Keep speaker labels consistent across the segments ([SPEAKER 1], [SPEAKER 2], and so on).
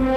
[SPEAKER 1] નમસ્કાર,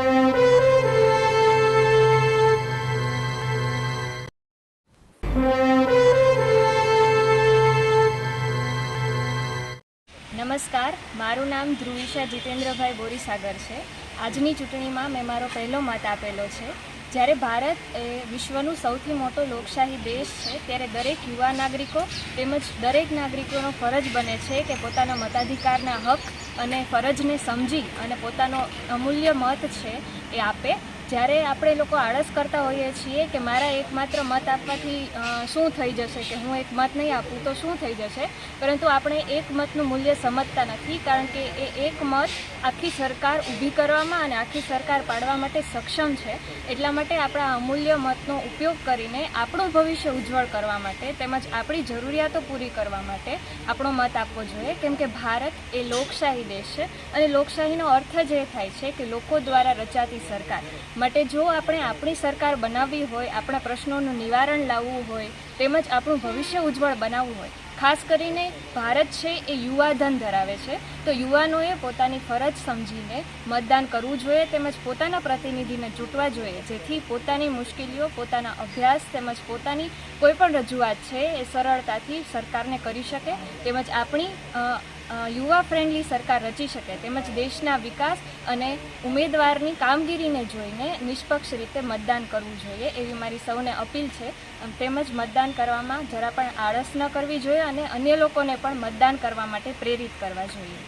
[SPEAKER 1] મારું નામ ધ્રુવિશા જીતેન્દ્રભાઈ બોરીસાગર છે. આજની ચૂંટણીમાં મેં મારો પહેલો મત આપેલો છે. જ્યારે ભારત એ વિશ્વનું સૌથી મોટો લોકશાહી દેશ છે, ત્યારે દરેક યુવા નાગરિકો તેમજ દરેક નાગરિકોનો ફરજ બને છે કે પોતાના મતાધિકારના હક અને ફરજને સમજી અને પોતાનો અમૂલ્ય મત છે એ આપે. જ્યારે આપણે લોકો આળસ કરતા હોઈએ છીએ કે મારા એકમાત્ર મત આપવાથી શું થઈ જશે, કે હું એક મત નહીં આપું તો શું થઈ જશે, પરંતુ આપણે એક મતનું મૂલ્ય સમજતા નથી. કારણ કે એ એક મત આખી સરકાર ઊભી કરવામાં અને આખી સરકાર પાડવા માટે સક્ષમ છે. એટલા માટે આપણા અમૂલ્ય મતનો ઉપયોગ કરીને આપણું ભવિષ્ય ઉજ્જવળ કરવા માટે તેમજ આપણી જરૂરિયાતો પૂરી કરવા માટે આપણો મત આપવો જોઈએ. કેમ કે ભારત એ લોકશાહી દેશ છે અને લોકશાહીનો અર્થ જ એ થાય છે કે લોકો દ્વારા રચાતી સરકાર. માટે જો આપણે આપણી સરકાર બનાવવી હોય, આપણા પ્રશ્નોનું નિવારણ લાવવું હોય તેમજ આપણું ભવિષ્ય ઉજ્જવળ બનાવવું હોય, ખાસ કરીને ભારત છે એ યુવાધન ધરાવે છે, તો યુવાનોએ પોતાની ફરજ સમજીને મતદાન કરવું જોઈએ તેમજ પોતાના પ્રતિનિધિને ચૂંટવા જોઈએ, જેથી પોતાની મુશ્કેલીઓ, પોતાના અભ્યાસ તેમજ પોતાની કોઈપણ રજૂઆત છે એ સરળતાથી સરકારને કરી શકે તેમજ આપણી યુવા ફ્રેન્ડલી સરકાર રચી શકે તેમજ દેશના વિકાસ અને ઉમેદવારની કામગીરીને જોઈને નિષ્પક્ષ રીતે મતદાન કરવું જોઈએ એવી મારી સૌને અપીલ છે. તેમજ મતદાન કરવામાં જરા પણ આળસ ન કરવી જોઈએ અને અન્ય લોકોને પણ મતદાન કરવા માટે પ્રેરિત કરવા જોઈએ.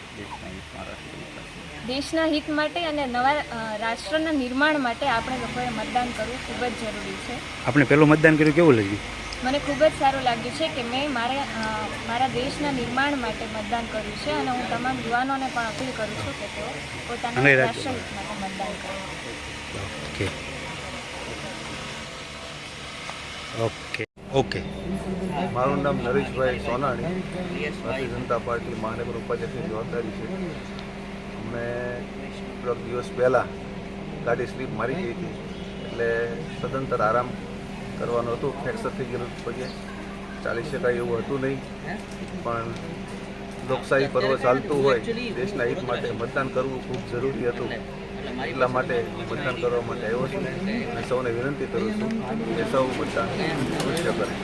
[SPEAKER 1] દેશના હિત માટે અને નવા રાષ્ટ્રના નિર્માણ માટે આપણે લોકોએ મતદાન કરવું ખૂબ જ જરૂરી છે.
[SPEAKER 2] આપણે પહેલું મતદાન કર્યું, કેવું લાગ્યું?
[SPEAKER 1] મને ખૂબ જ સારું લાગ્યું છે કે મેં મારા દેશના નિર્માણ માટે મતદાન કર્યું છે અને હું તમામ યુવાનોને પણ અપીલ કરું છું કે તેઓ પોતાના રાષ્ટ્રહિત માટે મતદાન કરે.
[SPEAKER 2] Okay okay.
[SPEAKER 3] મારું નામ નરેશભાઈ સોનાણી, ભારતીય જનતા પાર્ટી મહાનગર ઉપાધ્યક્ષની જવાબદારી છે. અમને થોડાક દિવસ પહેલાં ગાડી સ્લીપ મારી ગઈ હતી, એટલે સદંતર આરામ કરવાનું હતું. ફ્રેક્ચર થઈ ગયેલું, પછી ચાલી શકાય એવું હતું નહીં. પણ લોકશાહી પર્વ ચાલતું હોય, દેશના હિત માટે મતદાન કરવું ખૂબ જરૂરી હતું. એટલા માટે મતદાન કરવા માટે આવ્યો છું અને સૌને વિનંતી કરું છું કે સૌ મતદાન અવશ્ય કરે.